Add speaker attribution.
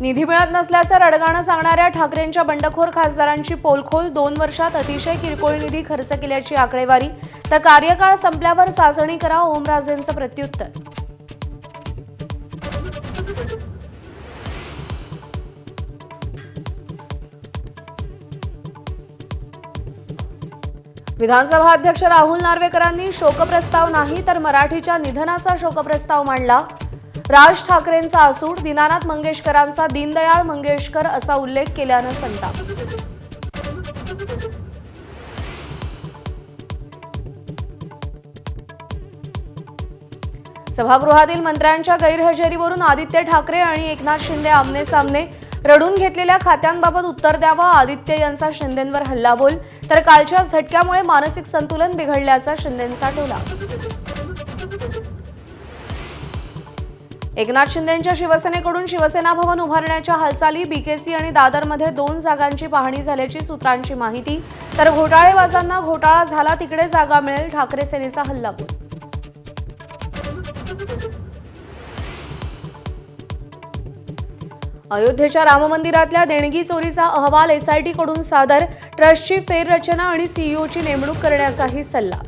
Speaker 1: निधी मिळत नसल्याचं रडगाणं सांगणाऱ्या ठाकरेंच्या बंडखोर खासदारांची पोलखोल 2 वर्षात अतिशय किरकोळ निधी खर्च केल्याची आकडेवारी तर कार्यकाळ संपल्यावर चाचणी करा ओमराजेंचं प्रत्युत्तर। विधानसभा अध्यक्ष राहुल नार्वेकरांनी शोकप्रस्ताव नाही तर मराठीच्या निधनाचा शोकप्रस्ताव मांडला। राज ठाकरेंचा आसूड, दीनानाथ मंगेशकरांचा दीनदयाळ मंगेशकर असा उल्लेख केल्यानं संताप। सभागृहातील मंत्र्यांच्या गैरहजेरीवरून आदित्य ठाकरे आणि एकनाथ शिंदे आमने सामने। रडून घेतलेल्या खात्यांबाबत उत्तर द्यावं, आदित्य यांचा शिंदेंवर हल्लाबोल तर कालच्या झटक्यामुळे मानसिक संतुलन बिघडल्याचा शिंदेंचा टोला। एकनाथ शिंदेंच्या शिवसेनेकडून शिवसेना भवन उभारण्याच्या हालचाली, बीकेसी आणि दादरमध्ये 2 जागांची पाहणी झाल्याची सूत्रांची माहिती तर घोटाळेबाजांना घोटाळा झाला तिकडे जागा मिळेल, ठाकरे सेनेचा हल्लाबोल। अयोध्येच्या राम मंदिरातल्या देणगी चोरीचा अहवाल एसआयटी कडून सादर, ट्रस्टची फेररचना आणि सीईओची नेमणूक करण्याचाही सल्ला।